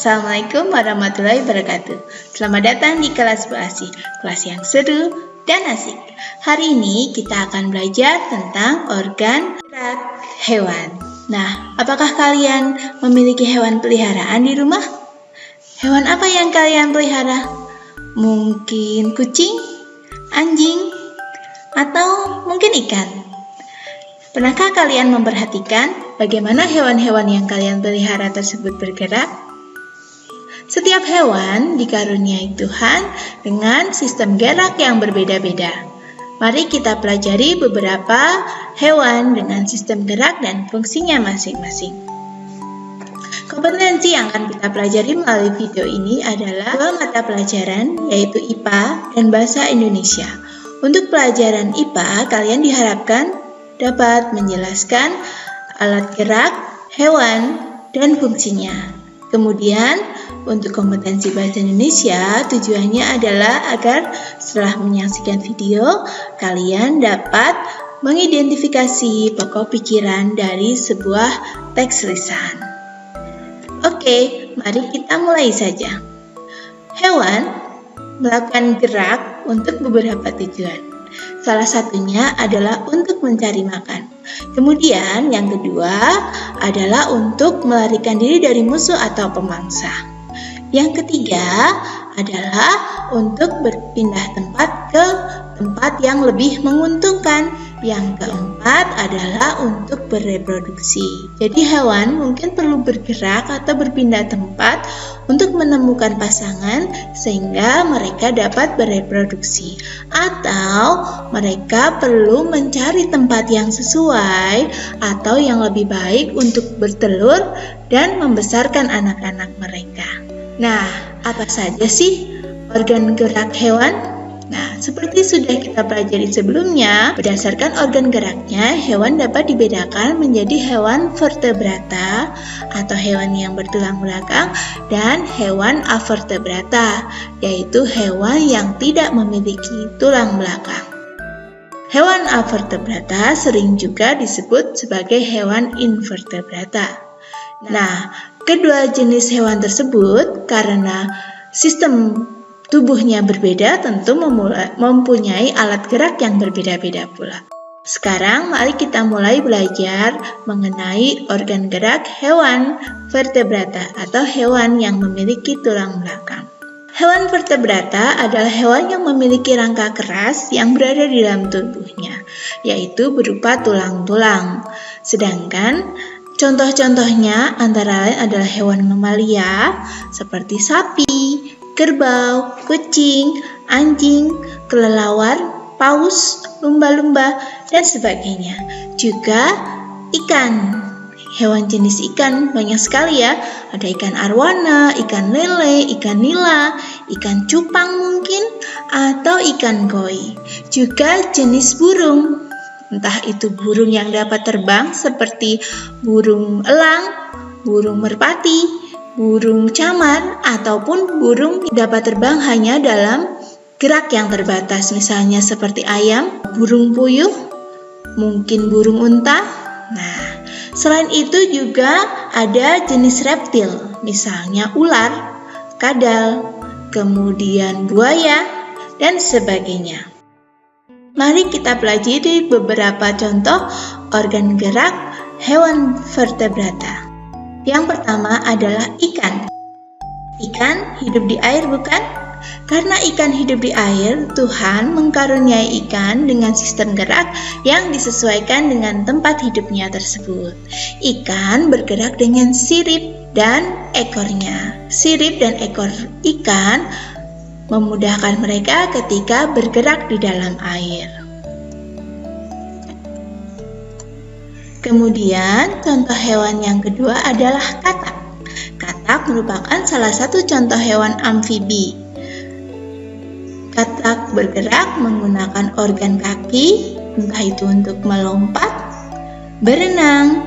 Assalamualaikum warahmatullahi wabarakatuh. Selamat datang di kelas Bu Asih, kelas yang seru dan asik. Hari ini kita akan belajar tentang organ gerak hewan. Nah, apakah kalian memiliki hewan peliharaan di rumah? Hewan apa yang kalian pelihara? Mungkin kucing, anjing, atau mungkin ikan? Pernahkah kalian memperhatikan bagaimana hewan-hewan yang kalian pelihara tersebut bergerak? Setiap hewan dikaruniai Tuhan dengan sistem gerak yang berbeda-beda. Mari kita pelajari beberapa hewan dengan sistem gerak dan fungsinya masing-masing. Kompetensi yang akan kita pelajari melalui video ini adalah dua mata pelajaran, yaitu IPA dan Bahasa Indonesia. Untuk pelajaran IPA, kalian diharapkan dapat menjelaskan alat gerak, hewan, dan fungsinya. Kemudian, untuk kompetensi Bahasa Indonesia, tujuannya adalah agar setelah menyaksikan video, kalian dapat mengidentifikasi pokok pikiran dari sebuah teks lisan. Oke, mari kita mulai saja. Hewan melakukan gerak untuk beberapa tujuan. Salah satunya adalah untuk mencari makan. Kemudian yang kedua adalah untuk melarikan diri dari musuh atau pemangsa. Yang ketiga adalah untuk berpindah tempat ke tempat yang lebih menguntungkan. Yang keempat adalah untuk bereproduksi. Jadi hewan mungkin perlu bergerak atau berpindah tempat untuk menemukan pasangan sehingga mereka dapat bereproduksi. Atau mereka perlu mencari tempat yang sesuai atau yang lebih baik untuk bertelur dan membesarkan anak-anak mereka. Nah, apa saja sih organ gerak hewan? Nah, seperti sudah kita pelajari sebelumnya, berdasarkan organ geraknya, hewan dapat dibedakan menjadi hewan vertebrata atau hewan yang bertulang belakang dan hewan avertebrata, yaitu hewan yang tidak memiliki tulang belakang. Hewan avertebrata sering juga disebut sebagai hewan invertebrata. Nah, kedua jenis hewan tersebut karena sistem tubuhnya berbeda tentu mempunyai alat gerak yang berbeda-beda pula. Sekarang mari kita mulai belajar mengenai organ gerak hewan vertebrata atau hewan yang memiliki tulang belakang. Hewan vertebrata adalah hewan yang memiliki rangka keras yang berada di dalam tubuhnya, yaitu berupa tulang-tulang. Sedangkan contoh-contohnya antara lain adalah hewan mamalia seperti sapi, kerbau, kucing, anjing, kelelawar, paus, lumba-lumba, dan sebagainya. Juga ikan. Hewan jenis ikan banyak sekali ya. Ada ikan arwana, ikan lele, ikan nila, ikan cupang mungkin, atau ikan koi. Juga jenis burung. Entah itu burung yang dapat terbang seperti burung elang, burung merpati, burung camar, ataupun burung dapat terbang hanya dalam gerak yang terbatas, misalnya seperti ayam, burung puyuh, mungkin burung unta. Nah, selain itu juga ada jenis reptil, misalnya ular, kadal, kemudian buaya, dan sebagainya. Mari kita pelajari beberapa contoh organ gerak hewan vertebrata. Yang pertama adalah ikan. Ikan hidup di air, bukan? Karena ikan hidup di air, Tuhan mengkaruniai ikan dengan sistem gerak yang disesuaikan dengan tempat hidupnya tersebut. Ikan bergerak dengan sirip dan ekornya. Sirip dan ekor ikan memudahkan mereka ketika bergerak di dalam air. Kemudian, contoh hewan yang kedua adalah katak. Katak merupakan salah satu contoh hewan amfibi. Katak bergerak menggunakan organ kaki, entah itu untuk melompat, berenang,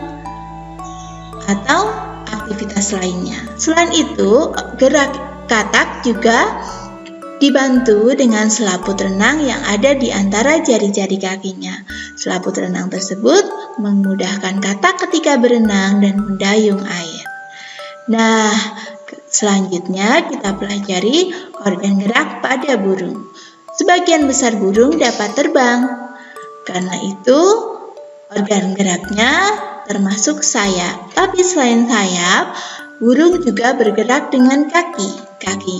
atau aktivitas lainnya. Selain itu, gerak katak juga dibantu dengan selaput renang yang ada di antara jari-jari kakinya. Selaput renang tersebut memudahkan katak ketika berenang dan mendayung air. Nah, Selanjutnya kita pelajari organ gerak pada burung. Sebagian besar burung dapat terbang. Karena itu organ geraknya termasuk sayap. Tapi selain sayap, burung juga bergerak dengan kaki. Kaki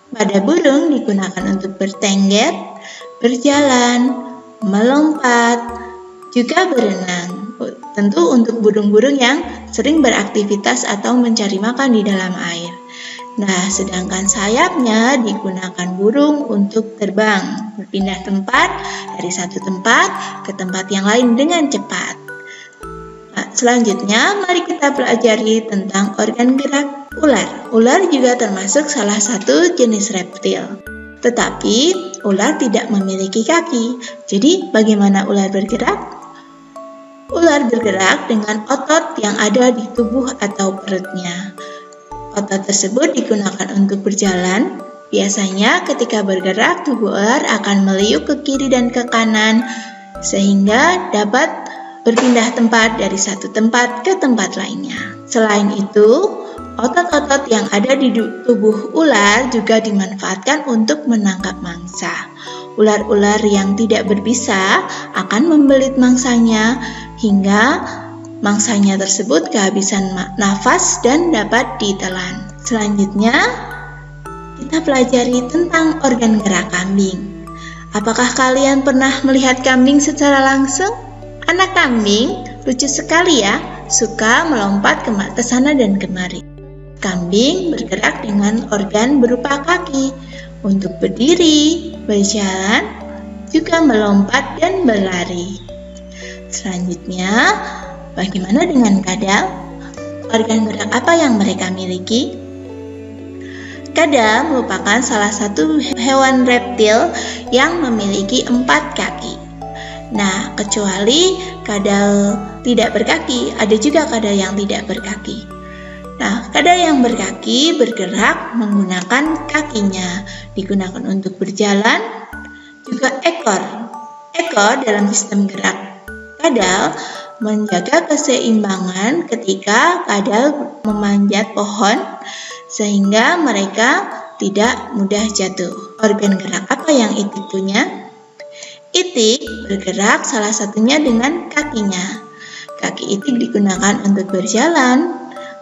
pada burung digunakan untuk bertengger, berjalan, melompat, juga berenang. Tentu untuk burung-burung yang sering beraktivitas atau mencari makan di dalam air. Nah, sedangkan sayapnya digunakan burung untuk terbang, berpindah tempat dari satu tempat ke tempat yang lain dengan cepat. Nah, selanjutnya mari kita pelajari tentang organ gerak ular. Ular juga termasuk salah satu jenis reptil. Tetapi ular tidak memiliki kaki. Jadi bagaimana ular bergerak? Ular bergerak dengan otot yang ada di tubuh atau perutnya. Otot tersebut digunakan untuk berjalan. Biasanya ketika bergerak, tubuh ular akan meliuk ke kiri dan ke kanan sehingga dapat berpindah tempat dari satu tempat ke tempat lainnya. Selain itu, otot-otot yang ada di tubuh ular juga dimanfaatkan untuk menangkap mangsa. Ular-ular yang tidak berbisa akan membelit mangsanya hingga mangsanya tersebut kehabisan nafas dan dapat ditelan. Selanjutnya, kita pelajari tentang organ gerak kambing. Apakah kalian pernah melihat kambing secara langsung? Anak kambing lucu sekali ya, suka melompat ke sana dan kemari. Kambing bergerak dengan organ berupa kaki untuk berdiri, berjalan, juga melompat dan berlari. Selanjutnya, bagaimana dengan kadal? Organ gerak apa yang mereka miliki? Kadal merupakan salah satu hewan reptil yang memiliki 4 kaki. Nah, kecuali kadal tidak berkaki, ada juga kadal yang tidak berkaki. Nah, kadal yang berkaki bergerak menggunakan kakinya, digunakan untuk berjalan, juga ekor. Ekor dalam sistem gerak kadal menjaga keseimbangan ketika kadal memanjat pohon sehingga mereka tidak mudah jatuh. Organ gerak apa yang itik punya? Itik bergerak salah satunya dengan kakinya. Kaki itik digunakan untuk berjalan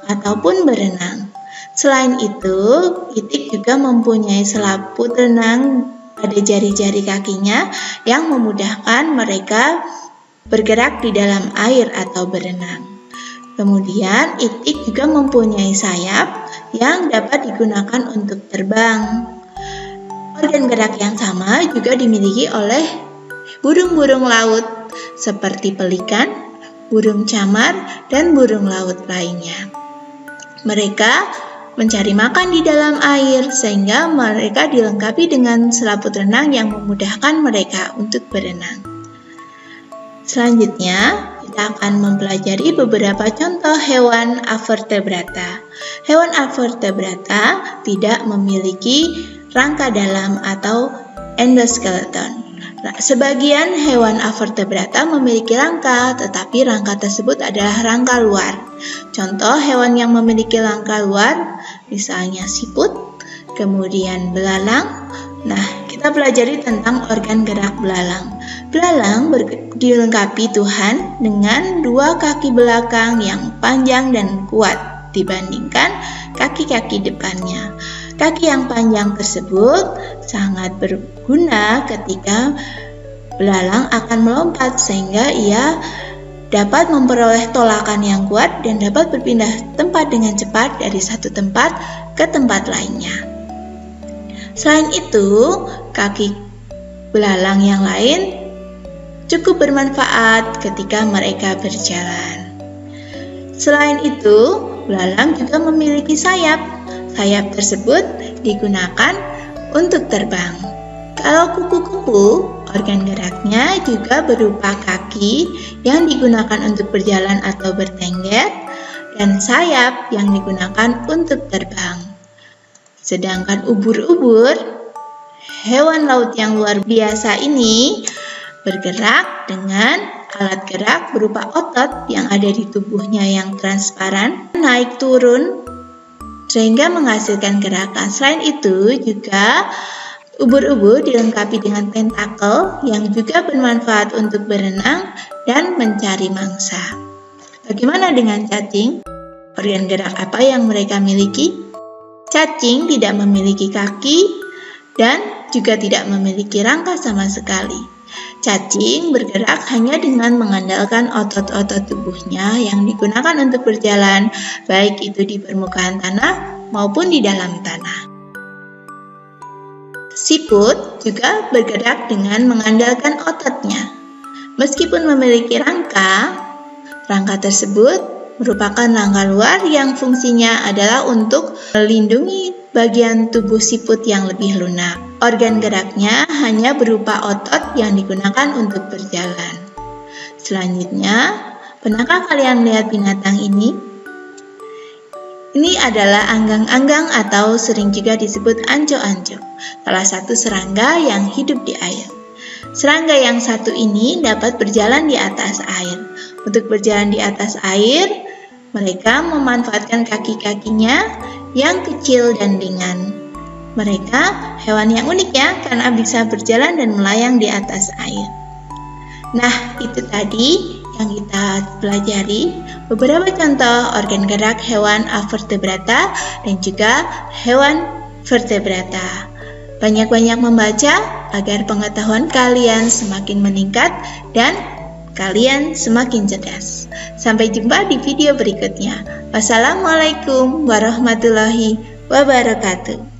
ataupun berenang. Selain itu, itik juga mempunyai selaput renang pada jari-jari kakinya yang memudahkan mereka bergerak di dalam air atau berenang. Kemudian, itik juga mempunyai sayap yang dapat digunakan untuk terbang. Organ gerak yang sama juga dimiliki oleh burung-burung laut seperti pelikan, burung camar, dan burung laut lainnya. Mereka mencari makan di dalam air sehingga mereka dilengkapi dengan selaput renang yang memudahkan mereka untuk berenang. Selanjutnya, kita akan mempelajari beberapa contoh hewan avertebrata. Hewan avertebrata tidak memiliki rangka dalam atau endoskeleton. Sebagian hewan avertebrata memiliki rangka, tetapi rangka tersebut adalah rangka luar. Contoh hewan yang memiliki rangka luar, misalnya siput, kemudian belalang. Nah, kita pelajari tentang organ gerak belalang. Belalang dilengkapi Tuhan dengan 2 kaki belakang yang panjang dan kuat dibandingkan kaki-kaki depannya. Kaki yang panjang tersebut sangat berguna ketika belalang akan melompat sehingga ia dapat memperoleh tolakan yang kuat dan dapat berpindah tempat dengan cepat dari satu tempat ke tempat lainnya. Selain itu, kaki belalang yang lain cukup bermanfaat ketika mereka berjalan. Selain itu, belalang juga memiliki sayap. Sayap tersebut digunakan untuk terbang. Kalau kupu-kupu, organ geraknya juga berupa kaki yang digunakan untuk berjalan atau bertengger dan sayap yang digunakan untuk terbang. Sedangkan ubur-ubur, hewan laut yang luar biasa ini bergerak dengan alat gerak berupa otot yang ada di tubuhnya yang transparan, naik turun sehingga menghasilkan gerakan. Selain itu juga ubur-ubur dilengkapi dengan tentakel yang juga bermanfaat untuk berenang dan mencari mangsa. Bagaimana dengan cacing? Organ gerak apa yang mereka miliki? Cacing tidak memiliki kaki dan juga tidak memiliki rangka sama sekali. Cacing bergerak hanya dengan mengandalkan otot-otot tubuhnya yang digunakan untuk berjalan, baik itu di permukaan tanah maupun di dalam tanah. Siput juga bergerak dengan mengandalkan ototnya. Meskipun memiliki rangka tersebut merupakan rangka luar yang fungsinya adalah untuk melindungi bagian tubuh siput yang lebih lunak. Organ geraknya hanya berupa otot yang digunakan untuk berjalan. Selanjutnya, pernahkah kalian lihat binatang ini? Ini adalah anggang-anggang atau sering juga disebut anco-anco, salah satu serangga yang hidup di air. Serangga yang satu ini dapat berjalan di atas air. Untuk berjalan di atas air, mereka memanfaatkan kaki-kakinya yang kecil dan ringan. Mereka hewan yang unik ya, karena bisa berjalan dan melayang di atas air. Nah, itu tadi yang kita pelajari beberapa contoh organ gerak hewan avertebrata dan juga hewan vertebrata. Banyak-banyak membaca agar pengetahuan kalian semakin meningkat dan kalian semakin cerdas. Sampai jumpa di video berikutnya. Wassalamualaikum warahmatullahi wabarakatuh.